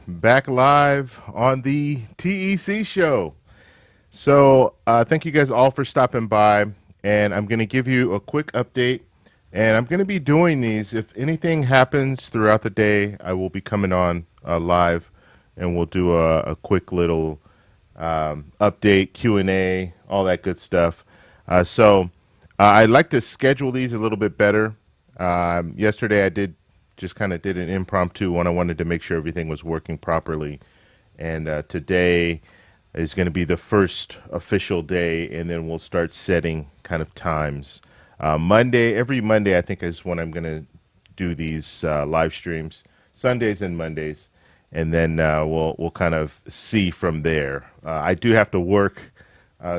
back live on the TEC show. So thank you guys all for stopping by, and I'm going to give you a quick update. And I'm going to be doing these. If anything happens throughout the day, I will be coming on live, and we'll do a quick little update, Q&A, all that good stuff. I'd like to schedule these a little bit better. Yesterday I just kind of did an impromptu one. I wanted to make sure everything was working properly. And today is going to be the first official day, and then we'll start setting kind of times. Every Monday, I think, is when I'm going to do these live streams, Sundays and Mondays, and then we'll kind of see from there. I do have to work,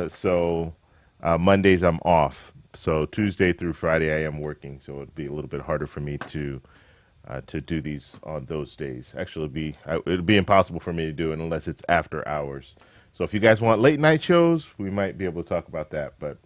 so Mondays I'm off. So Tuesday through Friday I am working, so it'd be a little bit harder for me to do these on those days. Actually, it'd be impossible for me to do it unless it's after hours. So if you guys want late night shows, we might be able to talk about that. But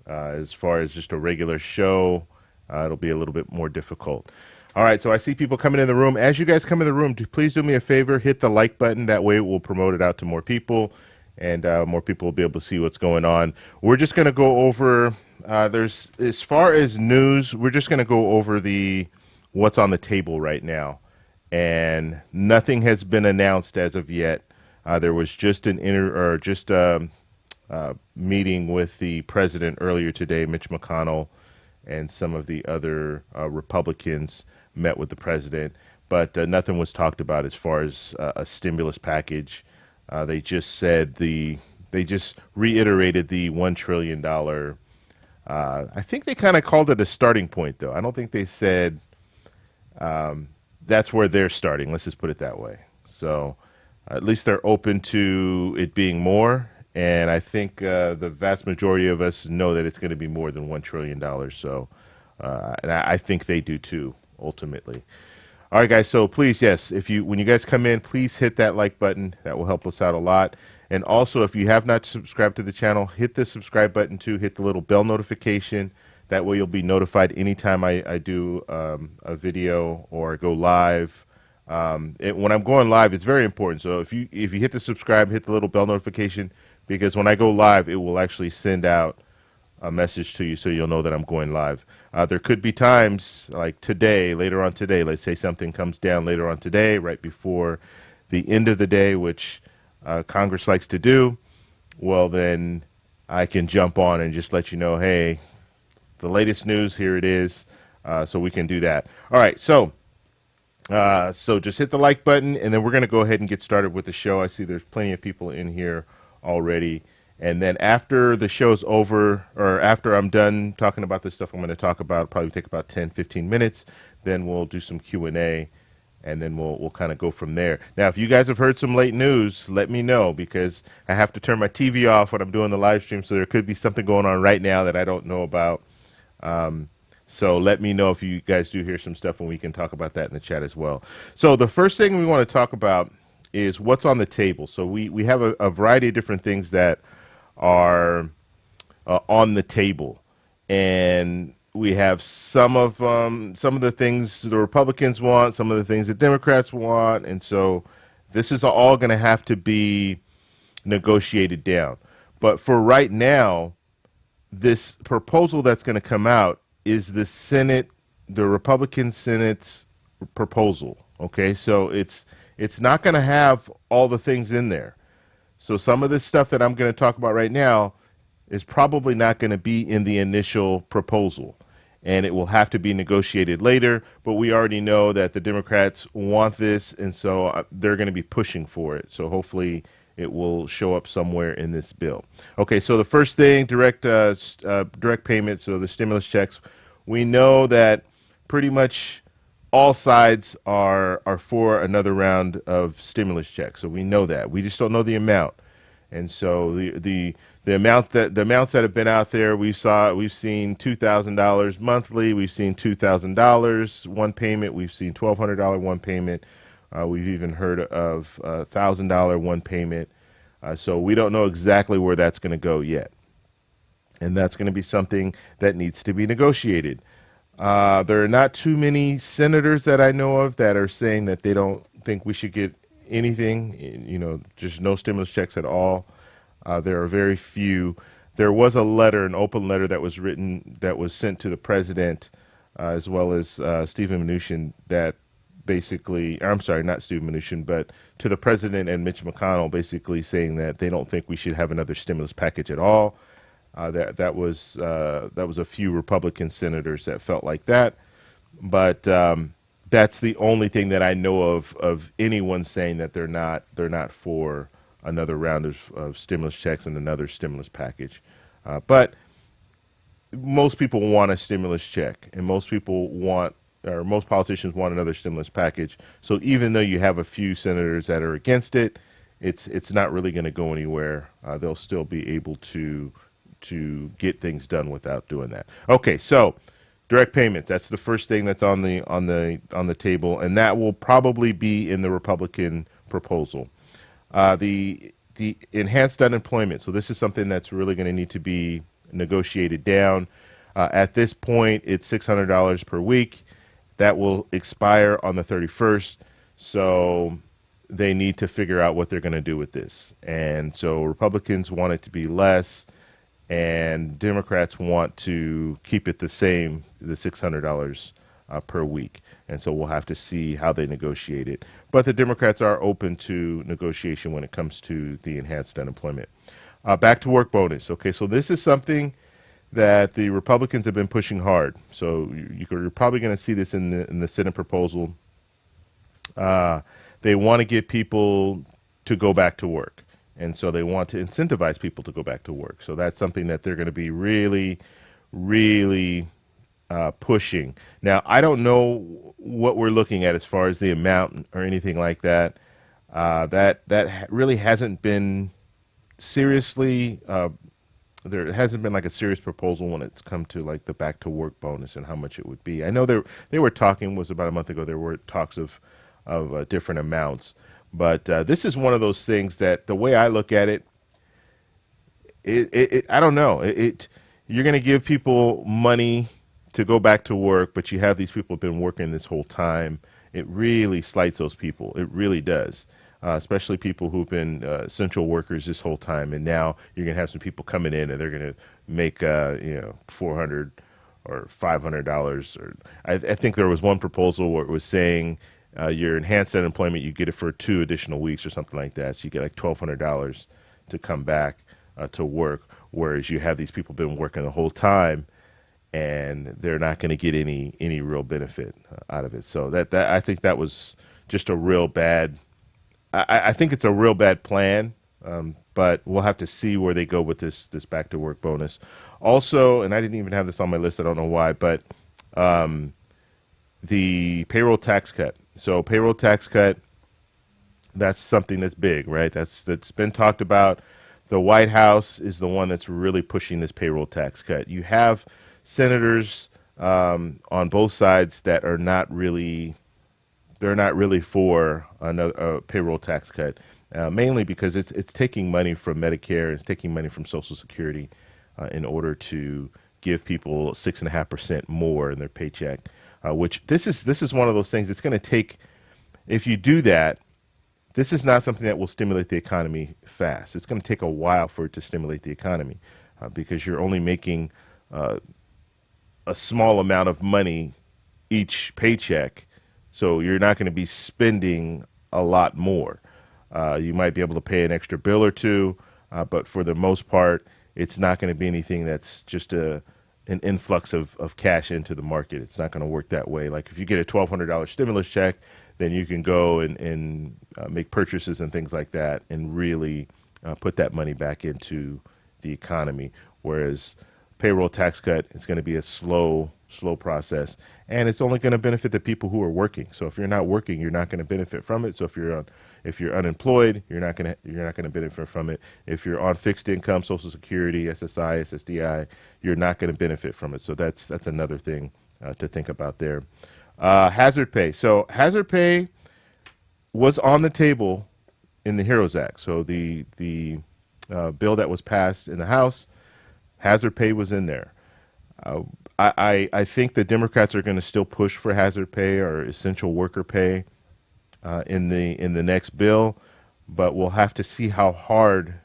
as far as just a regular show, it'll be a little bit more difficult. All right, so I see people coming in the room. As you guys come in the room, please do me a favor, hit the like button. That way we'll promote it out to more people, and more people will be able to see what's going on. We're just going to go over, as far as news, we're just going to go over what's on the table right now. And nothing has been announced as of yet. There was just a meeting with the president earlier today. Mitch McConnell and some of the other Republicans met with the president, but nothing was talked about as far as a stimulus package. They just reiterated the $1 trillion. I think they kind of called it a starting point, though. I don't think they said that's where they're starting. Let's just put it that way. So at least they're open to it being more. And I think the vast majority of us know that it's going to be more than $1 trillion. So and I think they do too, ultimately. All right, guys. So please, yes, when you guys come in, please hit that like button. That will help us out a lot. And also, if you have not subscribed to the channel, hit the subscribe button too. Hit the little bell notification. That way you'll be notified anytime I do a video or go live. When I'm going live, it's very important. So if you hit the subscribe, hit the little bell notification, because when I go live, it will actually send out a message to you so you'll know that I'm going live. There could be times like today, later on today, let's say something comes down later on today, right before the end of the day, which Congress likes to do. Well, then I can jump on and just let you know, hey, the latest news, here it is. So we can do that. All right, so just hit the like button, and then we're going to go ahead and get started with the show. I see there's plenty of people in here already. And then after the show's over, or after I'm done talking about this stuff I'm going to talk about, probably take about 10, 15 minutes. Then we'll do some Q&A, and then we'll kind of go from there. Now, if you guys have heard some late news, let me know, because I have to turn my TV off when I'm doing the live stream, so there could be something going on right now that I don't know about. So let me know if you guys do hear some stuff, and we can talk about that in the chat as well. So the first thing we want to talk about is what's on the table. So we have a variety of different things that are on the table, and we have some of the things the Republicans want, some of the things the Democrats want, and so this is all going to have to be negotiated down. But for right now, this proposal that's going to come out is the Republican Senate's proposal. Okay, so it's not going to have all the things in there. So some of this stuff that I'm going to talk about right now is probably not going to be in the initial proposal, and it will have to be negotiated later. But we already know that the Democrats want this, and so they're going to be pushing for it. So hopefully it will show up somewhere in this bill. Okay, so the first thing, direct payments, so the stimulus checks. We know that pretty much all sides are for another round of stimulus checks. So we know that. We just don't know the amount. And so the amounts that have been out there, we've seen $2,000 monthly, we've seen $2,000 one payment, we've seen $1,200 one payment, we've even heard of $1,000 one payment. So we don't know exactly where that's going to go yet. And that's going to be something that needs to be negotiated. There are not too many senators that I know of that are saying that they don't think we should get anything, just no stimulus checks at all. There are very few. There was a letter, an open letter that was written, that was sent to the president, as well as Stephen Mnuchin, that basically, I'm sorry, not Stephen Mnuchin, but to the president and Mitch McConnell, basically saying that they don't think we should have another stimulus package at all. That was a few Republican senators that felt like that, but that's the only thing that I know of anyone saying that they're not for another round of stimulus checks and another stimulus package. But most people want a stimulus check, and most politicians want another stimulus package. So even though you have a few senators that are against it, it's not really going to go anywhere. They'll still be able to get things done without doing that. Okay, so direct payments. That's the first thing that's on the table, and that will probably be in the Republican proposal. The enhanced unemployment. So this is something that's really going to need to be negotiated down. At this point, it's $600 per week. That will expire on the 31st. So they need to figure out what they're going to do with this. And so Republicans want it to be less, and Democrats want to keep it the same, the $600 per week. And so we'll have to see how they negotiate it. But the Democrats are open to negotiation when it comes to the enhanced unemployment. Back to work bonus. Okay, so this is something that the Republicans have been pushing hard. So you're probably going to see this in the Senate proposal. They want to get people to go back to work. And so they want to incentivize people to go back to work. So that's something that they're going to be really, really pushing. Now, I don't know what we're looking at as far as the amount or anything like that. That really hasn't been seriously, there hasn't been like a serious proposal when it's come to like the back to work bonus and how much it would be. I know they were talking, was about a month ago, there were talks of different amounts. But this is one of those things that the way I look at it, I don't know. You're going to give people money to go back to work, but you have these people who've been working this whole time. It really slights those people. It really does, especially people who've been essential workers this whole time. And now you're going to have some people coming in and they're going to make $400 or $500. Or I think there was one proposal where it was saying your enhanced unemployment, you get it for 2 additional weeks or something like that. So you get like $1,200 to come back to work, whereas you have these people been working the whole time and they're not going to get any real benefit out of it. So that I think that was just a real bad. I think it's a real bad plan, but we'll have to see where they go with this back to work bonus. Also, and I didn't even have this on my list. I don't know why, but the payroll tax cut. So payroll tax cut, that's something that's big, right? That's been talked about. The White House is the one that's really pushing this payroll tax cut. You have senators on both sides that are not really for another payroll tax cut, mainly because it's taking money from Medicare, it's taking money from Social Security in order to give people 6.5% more in their paycheck. Which this is one of those things. It's going to take, if you do that, this is not something that will stimulate the economy fast. It's going to take a while for it to stimulate the economy because you're only making a small amount of money each paycheck. So you're not going to be spending a lot more. You might be able to pay an extra bill or two, but for the most part, it's not going to be anything that's just an influx of cash into the market. It's not going to work that way. Like if you get a $1,200 stimulus check, then you can go and make purchases and things like that and really put that money back into the economy. Whereas payroll tax cut, it's going to be a slow process, and it's only going to benefit the people who are working. So if you're not working, you're not going to benefit from it. So if you're unemployed, you're not going to benefit from it. If you're on fixed income, Social Security, SSI, SSDI, you're not going to benefit from it. So that's another thing to think about there. Hazard pay. So hazard pay was on the table in the HEROES Act. So the bill that was passed in the House, hazard pay was in there. I think the Democrats are going to still push for hazard pay or essential worker pay. in the next bill, but we'll have to see how hard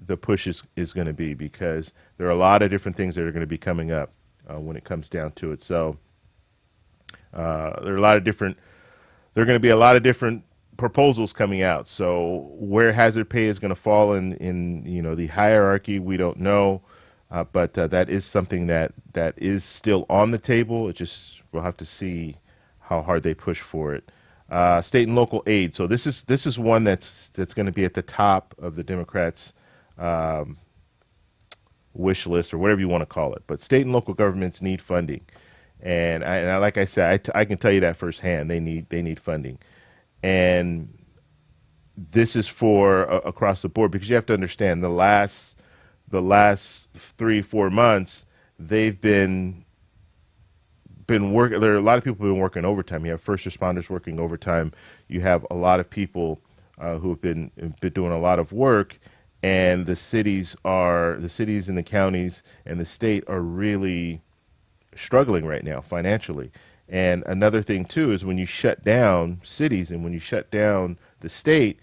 the push is going to be, because there are a lot of different things that are going to be coming up when it comes down to it. So there are a lot of different. There are going to be a lot of different proposals coming out. So where hazard pay is going to fall in the hierarchy, we don't know. But that is something that is still on the table. It just, we'll have to see how hard they push for it. State and local aid. So this is one that's going to be at the top of the Democrats' wish list, or whatever you want to call it. But state and local governments need funding, and like I said, I can tell you that firsthand. They need funding, and this is for across the board, because you have to understand the last 3-4 months they've been working. There are a lot of people who've been working overtime. You have first responders working overtime. You have a lot of people who have been doing a lot of work, and the cities and the counties and the state are really struggling right now financially. And another thing too is when you shut down cities and when you shut down the state,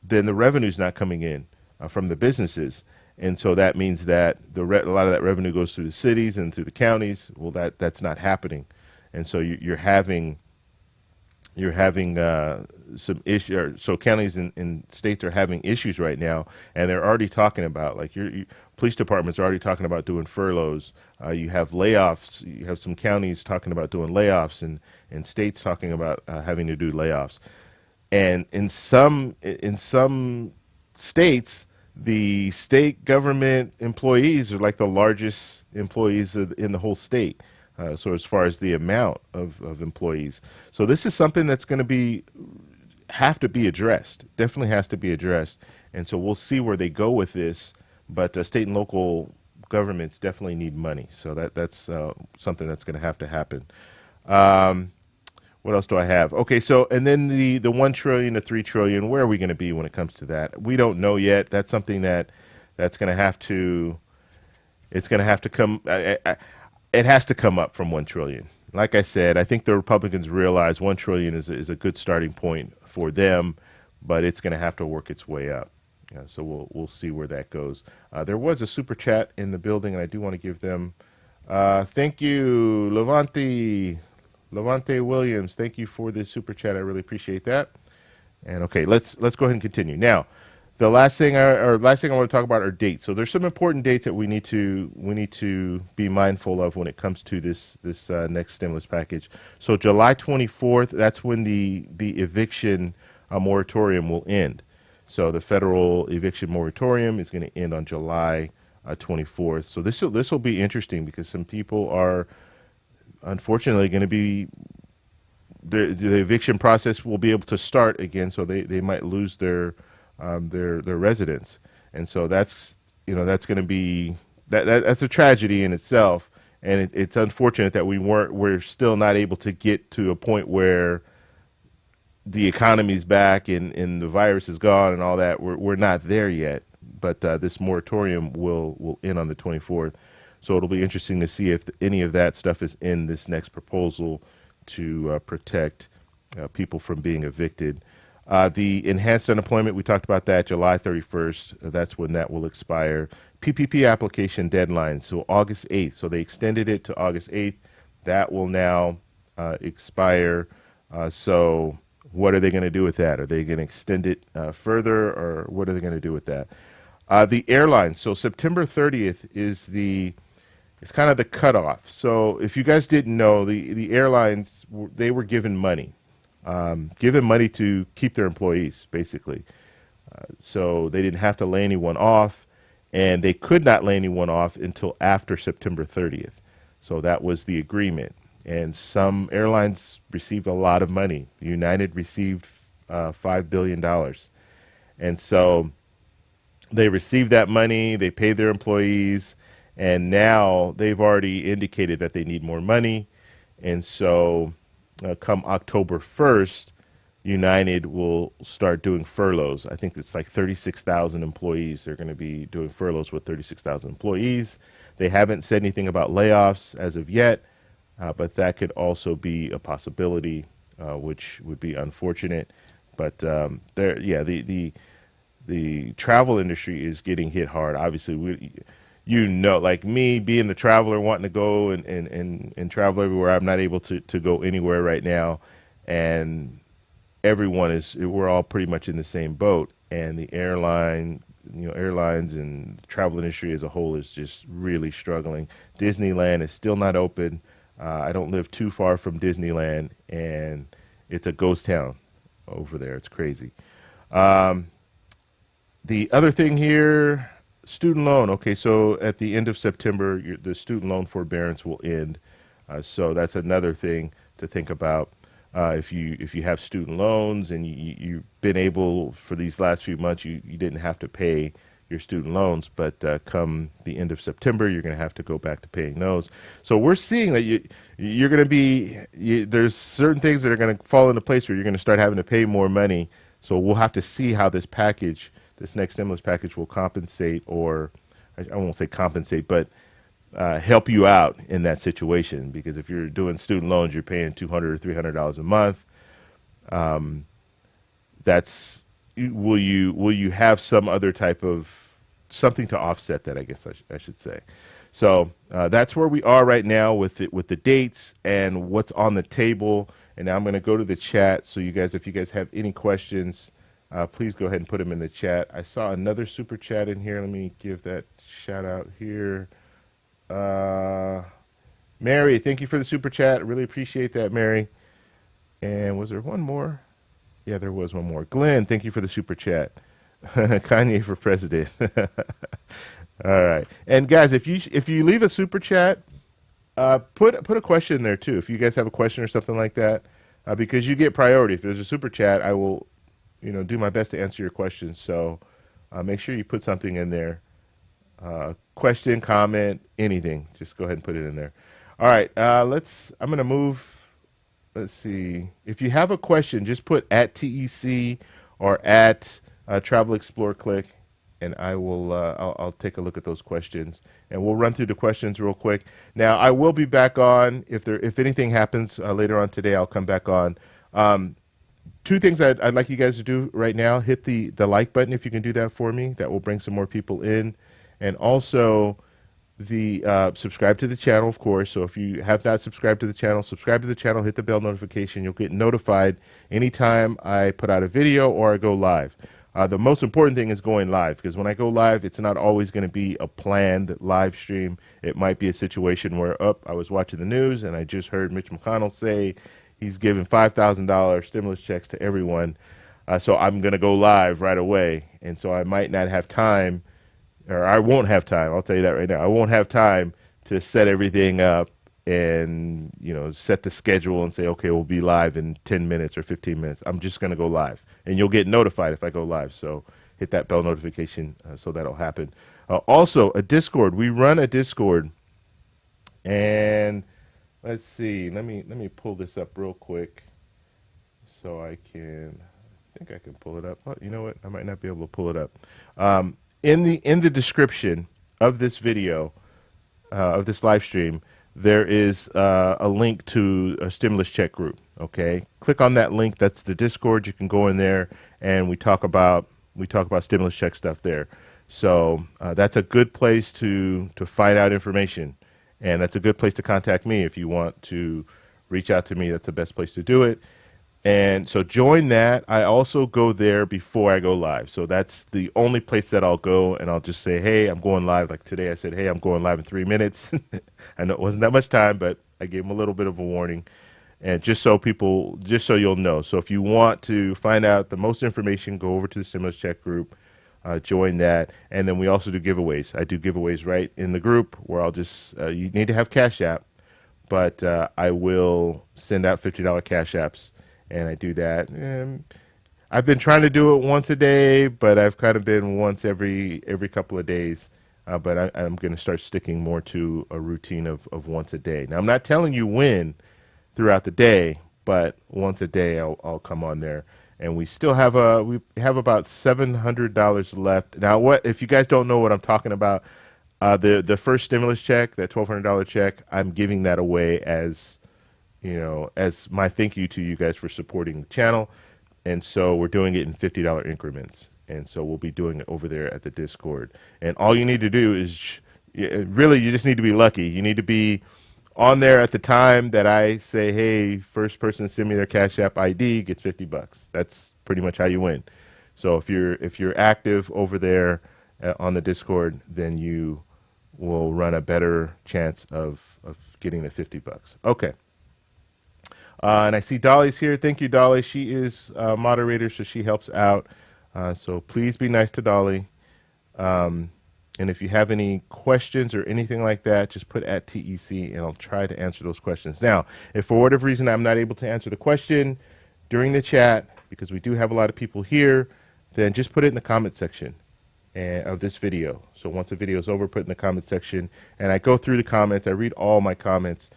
then the revenue's not coming in from the businesses. And so that means that a lot of that revenue goes through the cities and through the counties. Well, that's not happening, and so you're having some issue. So counties and states are having issues right now, and they're already talking about, like, your police departments are already talking about doing furloughs. You have layoffs. You have some counties talking about doing layoffs, and states talking about having to do layoffs. And in some states, the state government employees are like the largest employees in the whole state. So as far as the amount of employees. So this is something that's going to have to be addressed. Definitely has to be addressed. And so we'll see where they go with this. But state and local governments definitely need money. So that's something that's going to happen. What else do I have? Okay, so and then the 1 trillion to 3 trillion, where are we going to be when it comes to that? We don't know yet. That's something that's going to have to, it's going to have to come, it has to come up from 1 trillion. Like I said, I think the Republicans realize 1 trillion is a good starting point for them, but it's going to have to work its way up. So we'll see where that goes. There was a super chat in the building, and I do want to give them, thank you, Levante Williams, thank you for this super chat. I really appreciate that. And okay, let's go ahead and continue. Now, the last thing I want to talk about are dates. So there's some important dates that we need to be mindful of when it comes to this next stimulus package. So July 24th, that's when the eviction moratorium will end. So the federal eviction moratorium is going to end on July 24th. So this will be interesting, because some people are unfortunately going to be, the eviction process will be able to start again, so they might lose their residence, and so that's going to be that's a tragedy in itself, and it's unfortunate that we're still not able to get to a point where the economy's back and the virus is gone and all that. We're not there yet, but this moratorium will end on the 24th. So it'll be interesting to see if any of that stuff is in this next proposal to protect people from being evicted. The enhanced unemployment, we talked about that, July 31st. That's when that will expire. PPP application deadline, so August 8th. So they extended it to August 8th. That will now expire. So what are they going to do with that? Are they going to extend it further, or what are they going to do with that? The airlines, so September 30th is it's kind of the cutoff. So if you guys didn't know, the airlines, they were given money to keep their employees, basically. So they didn't have to lay anyone off, and they could not lay anyone off until after September 30th. So that was the agreement. And some airlines received a lot of money. United received $5 billion. And so they received that money, they paid their employees, and now they've already indicated that they need more money. And so come October 1st, United will start doing furloughs. I think it's like 36,000 employees. They're going to be doing furloughs with 36,000 employees. They haven't said anything about layoffs as of yet, but that could also be a possibility. which would be unfortunate. But there, yeah, the travel industry is getting hit hard. Obviously, like me being the traveler wanting to go and travel everywhere, I'm not able to go anywhere right now. And we're all pretty much in the same boat. And the airlines and the travel industry as a whole is just really struggling. Disneyland is still not open. I don't live too far from Disneyland, and it's a ghost town over there. It's crazy. The other thing here, student loan. Okay, so at the end of September, the student loan forbearance will end. So that's another thing to think about. If you have student loans and you've been able for these last few months, you didn't have to pay your student loans, but come the end of September, you're going to have to go back to paying those. So we're seeing that you're going to there's certain things that are going to fall into place where you're going to start having to pay more money. So we'll have to see how this next stimulus package will compensate, or I won't say compensate, but help you out in that situation. Because if you're doing student loans, you're paying $200 or $300 a month. Will you have some other type of something to offset that? I guess I should say. So that's where we are right now with the dates and what's on the table. And now I'm going to go to the chat. So if you guys have any questions, please go ahead and put them in the chat. I saw another super chat in here. Let me give that shout out here. Mary, thank you for the super chat. Really appreciate that, Mary. And was there one more? Yeah, there was one more. Glenn, thank you for the super chat. Kanye for president. All right. And guys, if you leave a super chat, put a question there too. If you guys have a question or something like that, because you get priority. If there's a super chat, I will, do my best to answer your questions. So make sure you put something in there. Question, comment, anything. Just go ahead and put it in there. All right. I'm going to move. Let's see. If you have a question, just put at TEC or at Travel Explore Click, and I will. I'll take a look at those questions, and we'll run through the questions real quick. Now, I will be back on if anything happens later on today. I'll come back on. Two things I'd like you guys to do right now: hit the like button if you can do that for me. That will bring some more people in, and also the subscribe to the channel, of course. So if you have not subscribed to the channel, subscribe to the channel, hit the bell notification. You'll get notified anytime I put out a video or I go live. The most important thing is going live, because when I go live, it's not always going to be a planned live stream. It might be a situation where, I was watching the news and I just heard Mitch McConnell say he's giving $5,000 stimulus checks to everyone. So I'm going to go live right away. And so I might not have time, or I won't have time. I'll tell you that right now. I won't have time to set everything up and, set the schedule and say, okay, we'll be live in 10 minutes or 15 minutes. I'm just going to go live, and you'll get notified if I go live. So hit that bell notification so that'll happen. Also, a Discord. We run a Discord, and let's see. Let me pull this up real quick so I think I can pull it up. Oh, you know what? I might not be able to pull it up. In the description of this video, of this live stream, there is a link to a stimulus check group. Okay, click on that link. That's the Discord. You can go in there, and we talk about stimulus check stuff there. So that's a good place to find out information, and that's a good place to contact me if you want to reach out to me. That's the best place to do it. And so join that. I also go there before I go live. So that's the only place that I'll go, and I'll just say, hey, I'm going live. Like today I said, hey, I'm going live in 3 minutes. I know it wasn't that much time, but I gave them a little bit of a warning. And just so you'll know. So if you want to find out the most information, go over to the stimulus check group, join that. And then we also do giveaways. I do giveaways right in the group where I'll just, you need to have Cash App, but I will send out $50 Cash Apps. And I do that. And I've been trying to do it once a day, but I've kind of been once every couple of days. But I'm going to start sticking more to a routine of once a day. Now, I'm not telling you when throughout the day, but once a day I'll come on there. And we still have about $700 left. Now, what if you guys don't know what I'm talking about? The first stimulus check, that $1,200 check, I'm giving that away as as my thank you to you guys for supporting the channel. And so we're doing it in $50 increments. And so we'll be doing it over there at the Discord. And all you need to do is really, you just need to be lucky. You need to be on there at the time that I say, hey, first person to send me their Cash App ID gets $50. That's pretty much how you win. So if you're active over there on the Discord, then you will run a better chance of getting the $50. Okay. And I see Dolly's here. Thank you, Dolly. She is moderator, so she helps out. So please be nice to Dolly. And if you have any questions or anything like that, just put at TEC, and I'll try to answer those questions. Now, if for whatever reason I'm not able to answer the question during the chat, because we do have a lot of people here, then just put it in the comment section of this video. So once the video is over, put it in the comment section, and I go through the comments. I read all my comments.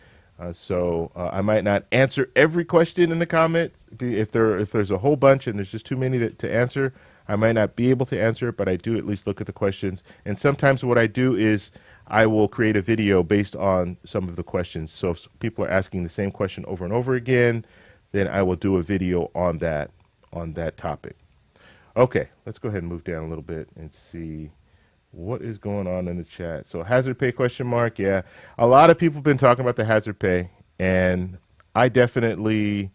So I might not answer every question in the comments. If there's a whole bunch and there's just too many to answer, I might not be able to answer it, but I do at least look at the questions. And sometimes what I do is I will create a video based on some of the questions. So if people are asking the same question over and over again, then I will do a video on that topic. Okay, let's go ahead and move down a little bit and see what is going on in the chat. So hazard pay question mark. Yeah, a lot of people have been talking about the hazard pay, and I definitely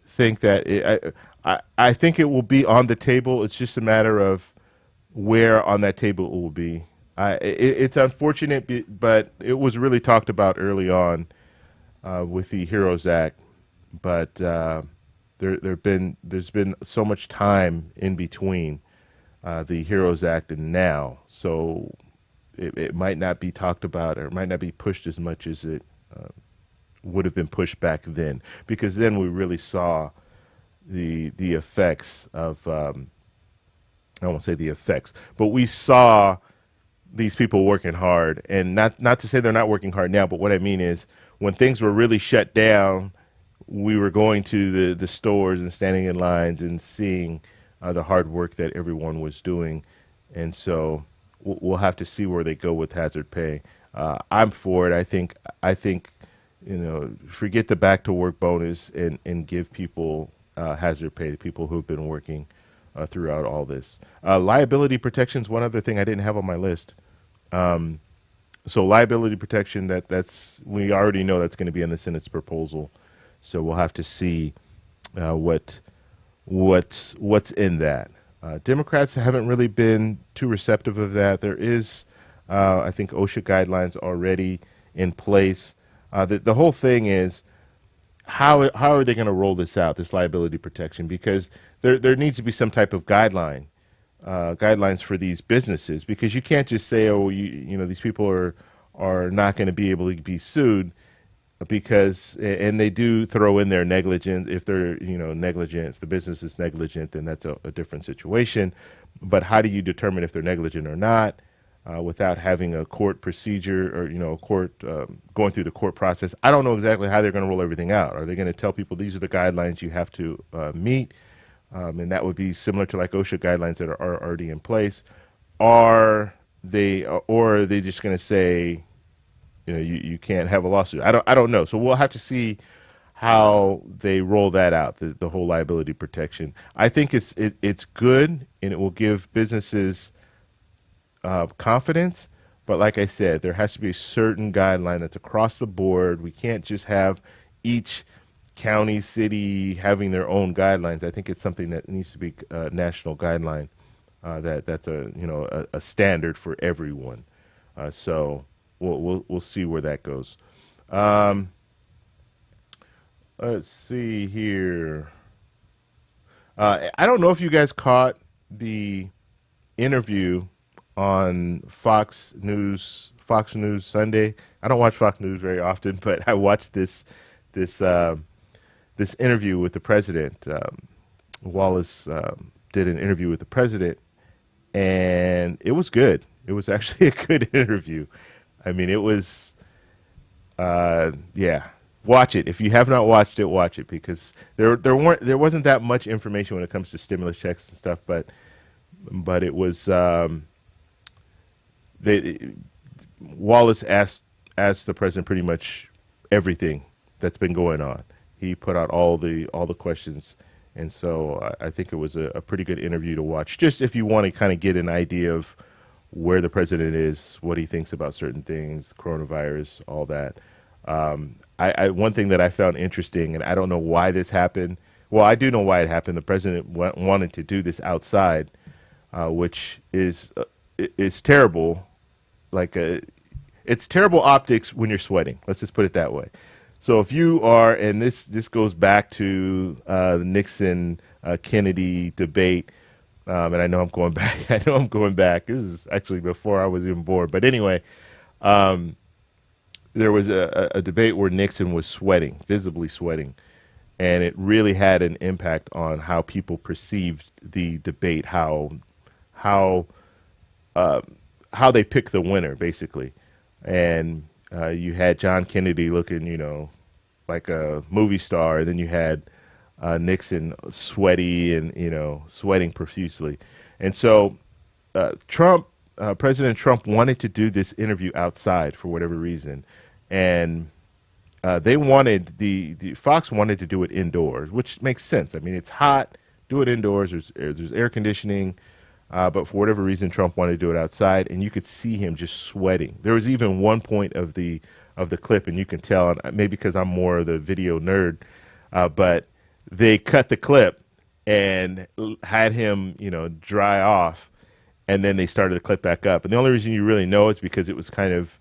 think that I think it will be on the table. It's just a matter of where on that table it will be. It's unfortunate, but it was really talked about early on with the HEROES Act. But there's been so much time in between the HEROES Act and now, so it might not be talked about, or it might not be pushed as much as it would have been pushed back then, because then we really saw the effects of I won't say the effects, but we saw these people working hard. And not to say they're not working hard now, but what I mean is when things were really shut down, we were going to the stores and standing in lines and seeing the hard work that everyone was doing. And so we'll have to see where they go with hazard pay. I'm for it. I think forget the back to work bonus and give people hazard pay, the people who've been working throughout all this. Liability protection is one other thing I didn't have on my list. So liability protection, that's we already know that's going to be in the Senate's proposal. So we'll have to see what's in that. Democrats haven't really been too receptive of that. There is, I think, OSHA guidelines already in place. The whole thing is how are they going to roll this out, this liability protection? Because there needs to be some type of guidelines for these businesses, because you can't just say, oh, these people are not going to be able to be sued, because, and they do throw in their negligence. If they're negligent, if the business is negligent, then that's a different situation. But how do you determine if they're negligent or not without having a court procedure, or a court going through the court process? I don't know exactly how they're going to roll everything out. Are they going to tell people these are the guidelines you have to meet? And that would be similar to like OSHA guidelines that are already in place. Or are they just going to say, you can't have a lawsuit? I don't know. So we'll have to see how they roll that out, the whole liability protection. I think it's good, and it will give businesses confidence. But like I said, there has to be a certain guideline that's across the board. We can't just have each county, city having their own guidelines. I think it's something that needs to be a national guideline that's a standard for everyone. So we'll see where that goes. Let's see here. I don't know if you guys caught the interview on Fox News Sunday. I don't watch Fox News very often, but I watched this interview with the president. Wallace did an interview with the president, and it was good. It was actually a good interview. I mean, it was, yeah. Watch it. If you have not watched it, watch it, because there wasn't that much information when it comes to stimulus checks and stuff, but it was Wallace asked the president pretty much everything that's been going on. He put out all the questions, and so I think it was a pretty good interview to watch. Just if you want to kind of get an idea of where the president is, what he thinks about certain things, coronavirus, all that. One thing that I found interesting, and I don't know why this happened. Well, I do know why it happened. The president wanted to do this outside, which is terrible. It's terrible optics when you're sweating. Let's just put it that way. So if you are, and this goes back to the Nixon Kennedy debate, and I know I'm going back. I know I'm going back. This is actually before I was even born. But anyway, there was a debate where Nixon was sweating, visibly sweating, and it really had an impact on how people perceived the debate, how they pick the winner, basically. And you had John Kennedy looking, like a movie star, and then you had Nixon sweaty and sweating profusely. And so President Trump wanted to do this interview outside for whatever reason, and they wanted the Fox wanted to do it indoors, which makes sense. I mean, it's hot, do it indoors. There's air conditioning, but for whatever reason, Trump wanted to do it outside, and you could see him just sweating. There was even one point of the clip, and you can tell, and maybe because I'm more of the video nerd, but they cut the clip and had him, dry off, and then they started the clip back up. And the only reason you really know is because it was kind of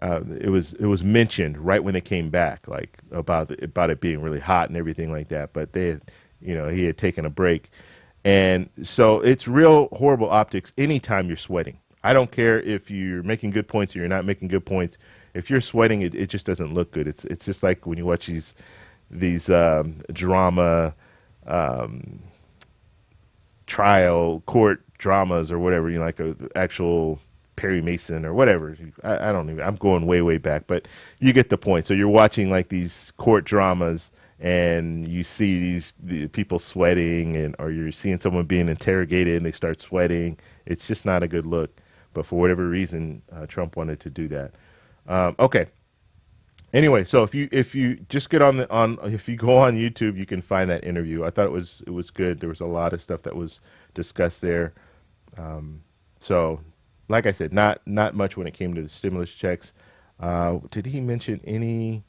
it was mentioned right when they came back, like about it being really hot and everything like that. But they had, he had taken a break, and so it's real horrible optics anytime you're sweating. I don't care if you're making good points or you're not making good points. If you're sweating, it just doesn't look good. It's just like when you watch these drama trial court dramas or whatever, like a actual Perry Mason or whatever. I don't even, I'm going way back, but you get the point. So you're watching like these court dramas and you see the people sweating, or you're seeing someone being interrogated and they start sweating. It's just not a good look. But for whatever reason, Trump wanted to do that. Okay. Anyway, so if you just get if you go on YouTube, you can find that interview. I thought it was good. There was a lot of stuff that was discussed there. So, like I said, not much when it came to the stimulus checks. Did he mention any?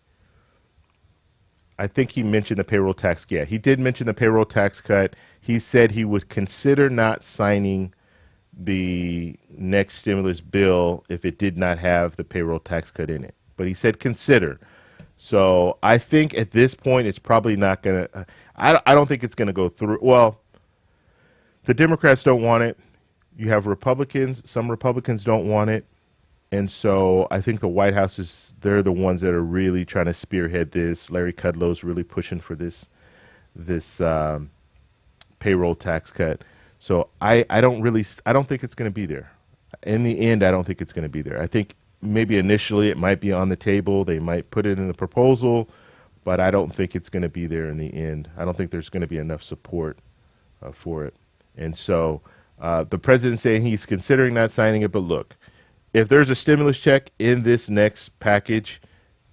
I think he mentioned the payroll tax. Yeah, he did mention the payroll tax cut. He said he would consider not signing the next stimulus bill if it did not have the payroll tax cut in it. But he said consider. So I think at this point it's probably not going to, I don't think it's going to go through. Well, the Democrats don't want it. You have Republicans. Some Republicans don't want it. And so I think the White House they're the ones that are really trying to spearhead this. Larry Kudlow's really pushing for this payroll tax cut. So I don't think it's going to be there. In the end, I don't think it's going to be there. I think maybe initially it might be on the table. They might put it in the proposal, but I don't think it's going to be there in the end. I don't think there's going to be enough support for it. And so the president's saying he's considering not signing it. But look, if there's a stimulus check in this next package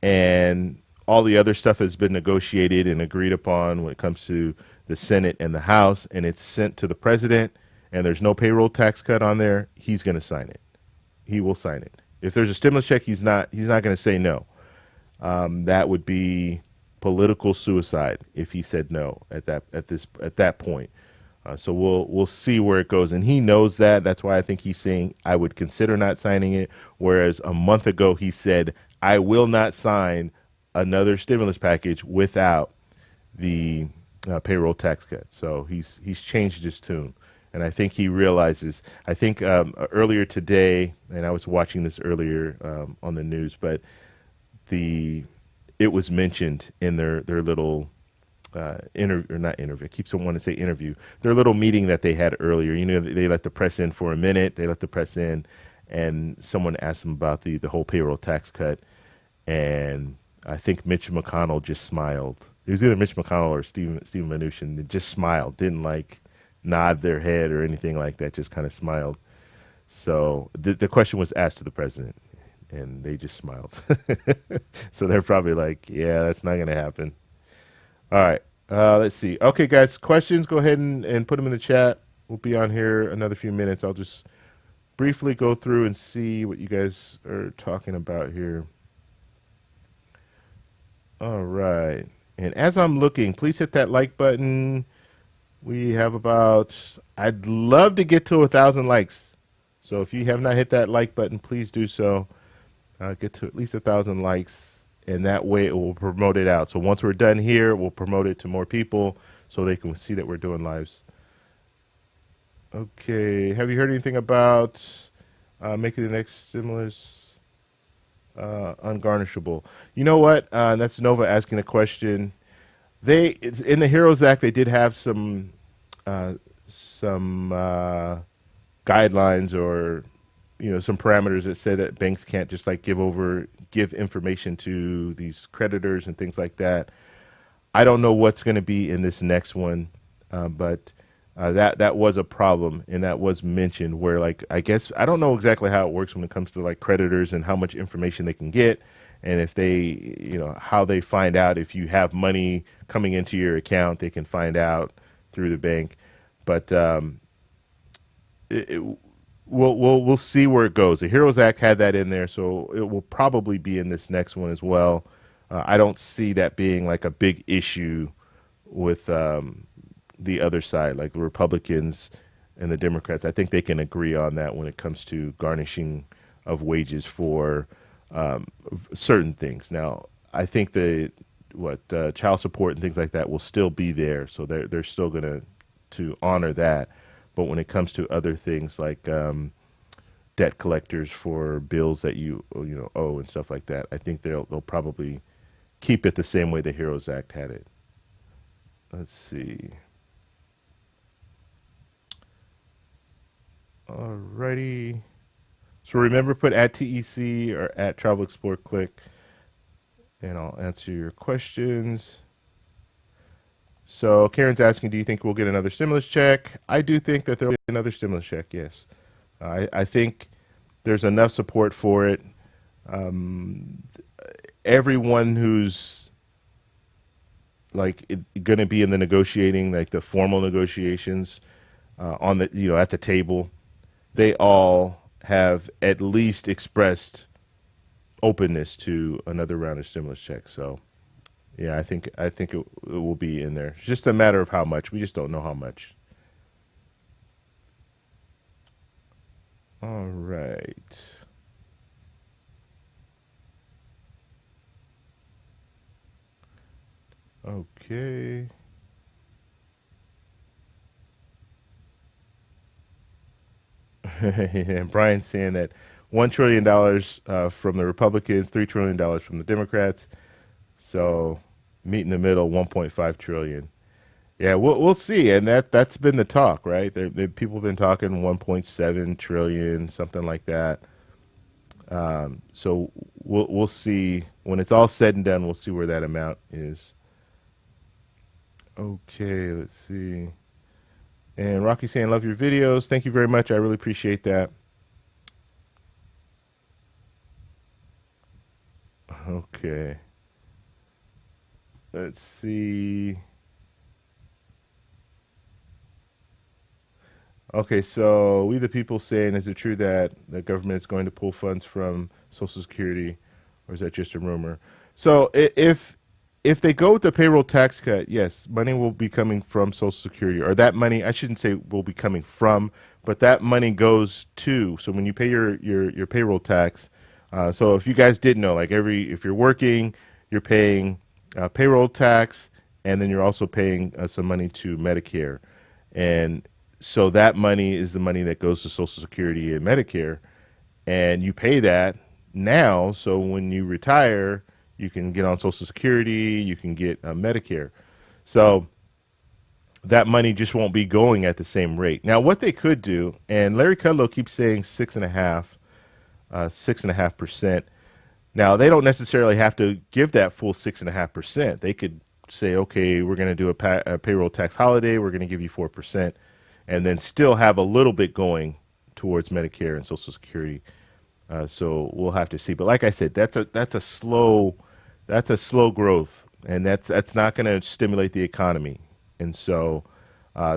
and all the other stuff has been negotiated and agreed upon when it comes to the Senate and the House, and it's sent to the president and there's no payroll tax cut on there, he's going to sign it. He will sign it. If there's a stimulus check, he's not going to say no. That would be political suicide if he said no at that point. So we'll see where it goes, and he knows that. That's why I think he's saying I would consider not signing it. Whereas a month ago he said I will not sign another stimulus package without the payroll tax cut. So he's changed his tune. And I think he realizes, I think earlier today, and I was watching this earlier on the news, but it was mentioned in their little interview, or not interview, I keep wanting to say interview, their little meeting that they had earlier. They let the press in for a minute, they let the press in, and someone asked them about the whole payroll tax cut, and I think Mitch McConnell just smiled. It was either Mitch McConnell or Steve Mnuchin. They just smiled, didn't nod their head or anything like that, just kind of smiled. So the question was asked to the president, And they just smiled. So they're probably like, yeah, that's not going to happen. All right. Let's see. Okay, guys, questions, go ahead and put them in the chat. We'll be on here another few minutes. I'll just briefly go through and see what you guys are talking about here. All right. And as I'm looking, please hit that like button. We have about, I'd love to get to 1,000 likes. So if you have not hit that like button, please do so. Get to at least 1,000 likes, and that way it will promote it out. So once we're done here, we'll promote it to more people so they can see that we're doing lives. Okay, have you heard anything about making the next stimulus ungarnishable? You know what? That's Nova asking a question. In the HEROES Act, they did have some guidelines, or some parameters that say that banks can't just like give information to these creditors and things like that. I don't know what's going to be in this next one, but that was a problem, and that was mentioned where, like, I guess I don't know exactly how it works when it comes to like creditors and how much information they can get, and if they, how they find out if you have money coming into your account, they can find out through the bank. But we'll see where it goes. The HEROES Act had that in there, so it will probably be in this next one as well. I don't see that being like a big issue with the other side, like the Republicans and the Democrats. I think they can agree on that when it comes to garnishing of wages for certain things. Now, I think child support and things like that will still be there, so they're still going to honor that. But when it comes to other things like debt collectors for bills that you owe and stuff like that, I think they'll probably keep it the same way the HEROES Act had it. Let's see. Alrighty. So remember, put at TEC or at Travel Explore Click, and I'll answer your questions. So Karen's asking, do you think we'll get another stimulus check? I do think that there will be another stimulus check, yes. I think there's enough support for it. Everyone who's like going to be in the negotiating, like the formal negotiations on the, at the table, they all have at least expressed openness to another round of stimulus checks. So yeah, I think it will be in there. It's just a matter of how much. We just don't know how much. All right. Okay. And Brian's saying that $1 trillion from the Republicans, $3 trillion from the Democrats. So meet in the middle, 1.5 trillion. Yeah, we'll see, and that's been the talk, right? People have been talking 1.7 trillion, something like that. So we'll see when it's all said and done. We'll see where that amount is. Okay, let's see. And Rocky saying, love your videos. Thank you very much. I really appreciate that. Okay. Let's see. Okay, so We the People saying, is it true that the government is going to pull funds from Social Security, or is that just a rumor? So if they go with the payroll tax cut, yes, money will be coming from Social Security, or that money, I shouldn't say will be coming from, but that money goes to. So when you pay your payroll tax, so if you guys didn't know, like if you're working, you're paying payroll tax, and then you're also paying some money to Medicare, and so that money is the money that goes to Social Security and Medicare, and you pay that now. So when you retire, you can get on Social Security, you can get Medicare. So that money just won't be going at the same rate. Now, what they could do, and Larry Kudlow keeps saying 6.5%. Now, they don't necessarily have to give that full 6.5%. They could say, okay, we're going to do a payroll tax holiday. We're going to give you 4%, and then still have a little bit going towards Medicare and Social Security. So we'll have to see. But like I said, that's a slow growth, and that's not going to stimulate the economy. And so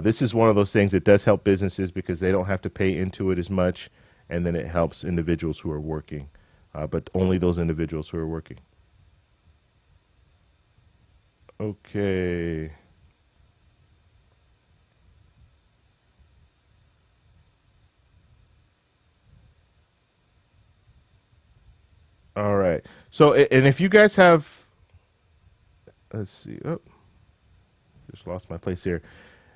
this is one of those things that does help businesses because they don't have to pay into it as much, and then it helps individuals who are working, but only those individuals who are working. Okay. All right. So, and if you guys have, let's see. Oh, just lost my place here.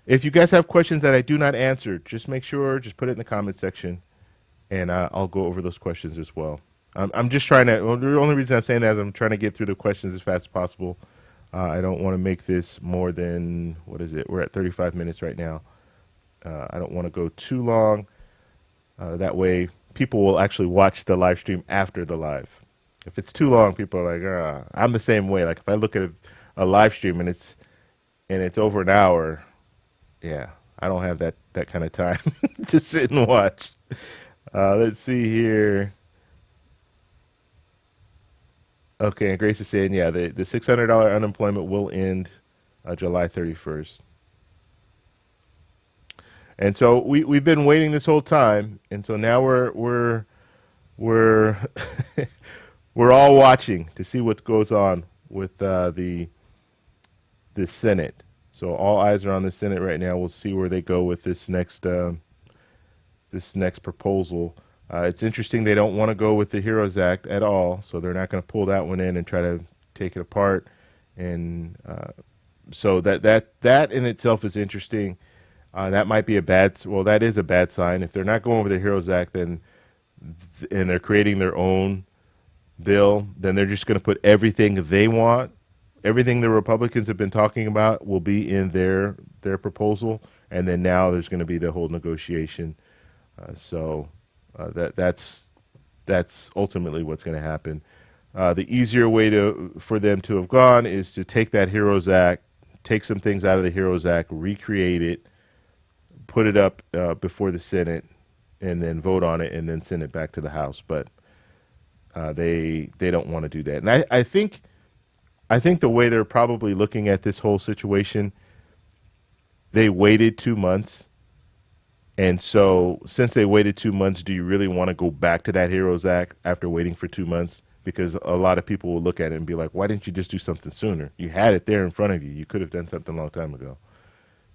If you guys have questions that I do not answer, just make sure, just put it in the comment section, and I'll go over those questions as well. I'm just trying to. Well, the only reason I'm saying that is I'm trying to get through the questions as fast as possible. I don't want to make this more than what is it? We're at 35 minutes right now. I don't want to go too long. That way, people will actually watch the live stream after the live. If it's too long, people are like, I'm the same way. Like if I look at a live stream and it's over an hour, yeah, I don't have that kind of time to sit and watch. Let's see here. Okay, and Grace is saying, yeah, the $600 unemployment will end July 31st. And so we've been waiting this whole time, and so now we're we're all watching to see what goes on with the Senate. So all eyes are on the Senate right now. We'll see where they go with this next proposal. It's interesting they don't want to go with the HEROES Act at all, so they're not going to pull that one in and try to take it apart. And so that in itself is interesting. That might be well, that is a bad sign. If they're not going with the HEROES Act, then and they're creating their own bill, then they're just going to put everything they want. Everything the Republicans have been talking about will be in their proposal, and then now there's going to be the whole negotiation. So that's ultimately what's going to happen. The easier way for them to have gone is to take that HEROES Act, take some things out of the HEROES Act, recreate it, put it up before the Senate, and then vote on it, and then send it back to the House. But they don't want to do that. And I think the way they're probably looking at this whole situation, they waited 2 months. And so since they waited 2 months, do you really want to go back to that HEROES Act after waiting for 2 months? Because a lot of people will look at it and be like, why didn't you just do something sooner? You had it there in front of you. You could have done something a long time ago.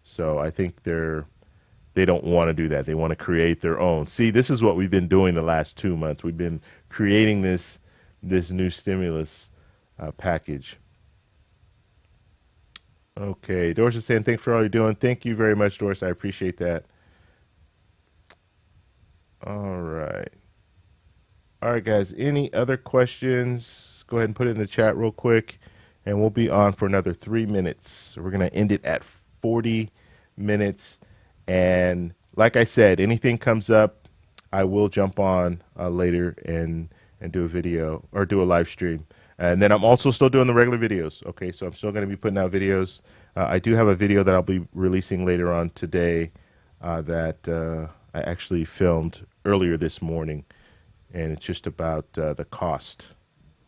So I think they don't want to do that. They want to create their own. See, this is what we've been doing the last 2 months. We've been creating this new stimulus package. Okay, Doris is saying, thanks for all you're doing. Thank you very much, Doris. I appreciate that. All right. All right, guys. Any other questions? Go ahead and put it in the chat real quick, and we'll be on for another 3 minutes. So we're going to end it at 40 minutes. And like I said, anything comes up, I will jump on later and do a video or do a live stream. And then I'm also still doing the regular videos. Okay, so I'm still going to be putting out videos. I do have a video that I'll be releasing later on today that I actually filmed earlier this morning, and it's just about the cost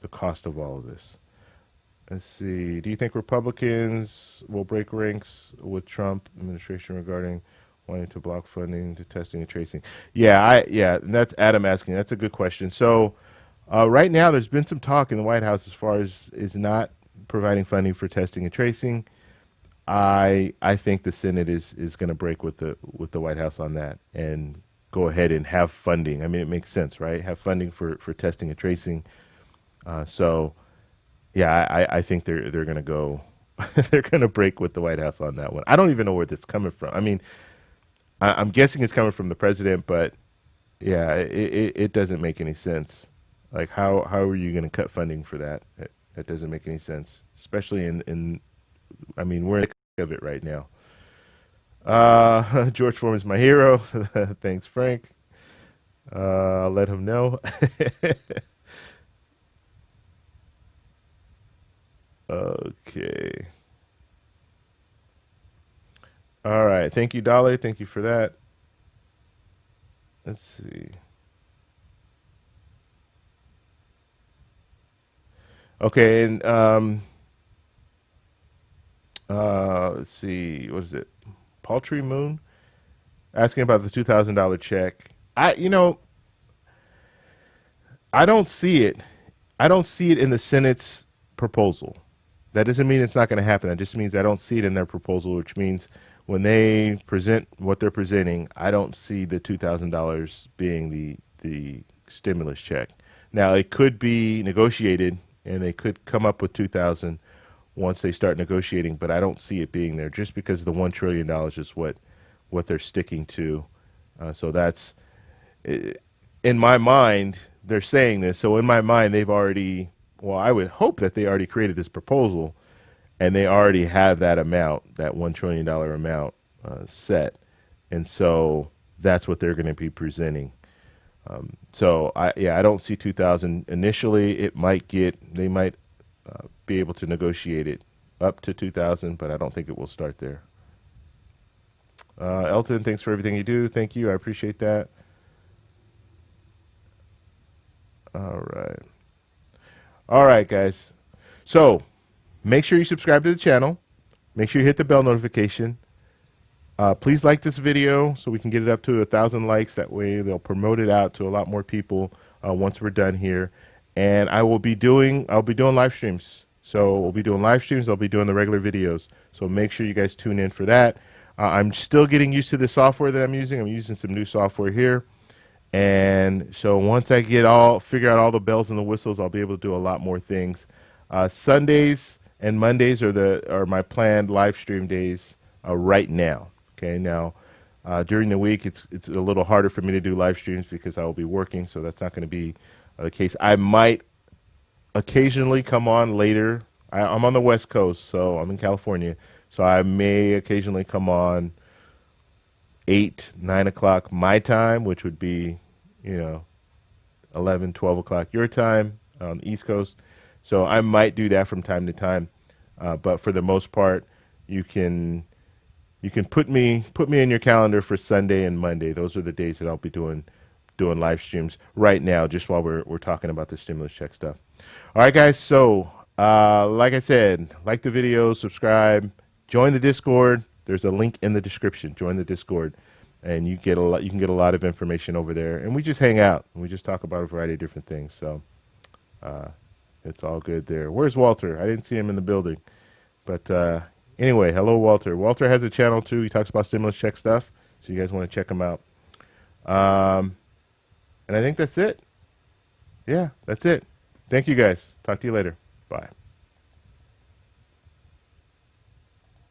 of all of this. Let's see. Do you think Republicans will break ranks with Trump administration regarding wanting to block funding to testing and tracing? Yeah, and that's Adam asking. That's a good question. So right now, there's been some talk in the White House as far as is not providing funding for testing and tracing. I think the Senate is going to break with the White House on that and go ahead and have funding. I mean, it makes sense, right? Have funding for testing and tracing. So yeah, I think they're going to go. They're going to break with the White House on that one. I don't even know where this is coming from. I mean, I'm guessing it's coming from the president, but yeah, it doesn't make any sense. Like, how are you going to cut funding for that? That doesn't make any sense, especially in I mean, we're in the thick of it right now. George Foreman's my hero. Thanks, Frank. I'll let him know. Okay. All right. Thank you, Dolly. Thank you for that. Let's see. Okay, and let's see, what is it? Paltry Moon asking about the $2,000 check. I don't see it. I don't see it in the Senate's proposal. That doesn't mean it's not going to happen. That just means I don't see it in their proposal, which means when they present what they're presenting, I don't see the $2,000 being the stimulus check. Now it could be negotiated, and they could come up with 2,000 once they start negotiating, but I don't see it being there just because the $1 trillion is what they're sticking to. So that's in my mind. They're saying this, so in my mind, they've already. Well, I would hope that they already created this proposal, and they already have that amount, that $1 trillion amount set, and so that's what they're going to be presenting. So I don't see 2,000 initially. They might be able to negotiate it up to 2,000, but I don't think it will start there. Elton, thanks for everything you do. Thank you. I appreciate that. All right. All right, guys. So make sure you subscribe to the channel. Make sure you hit the bell notification. Please like this video so we can get it up to 1,000 likes. That way they'll promote it out to a lot more people once we're done here. And I'll be doing live streams. So we'll be doing live streams. I'll be doing the regular videos. So make sure you guys tune in for that. I'm still getting used to the software that I'm using. I'm using some new software here. And so once I figure out all the bells and the whistles, I'll be able to do a lot more things. Sundays and Mondays are my planned live stream days right now. Okay, now during the week it's a little harder for me to do live streams because I will be working, so that's not going to be the case. I might occasionally come on later. I'm on the West Coast, so I'm in California, so I may occasionally come on 8, 9 o'clock my time, which would be, 11, 12 o'clock your time on the East Coast. So I might do that from time to time. But for the most part, you can put me in your calendar for Sunday and Monday. Those are the days that I'll be doing live streams right now, just while we're talking about the stimulus check stuff. All right, guys. So like I said, like the video, subscribe, join the Discord. There's a link in the description. Join the Discord, and you can get a lot of information over there. And we just hang out. And we just talk about a variety of different things. So it's all good there. Where's Walter? I didn't see him in the building. But anyway, hello, Walter. Walter has a channel, too. He talks about stimulus check stuff. So you guys want to check him out. And I think that's it. Yeah, that's it. Thank you, guys. Talk to you later. Bye.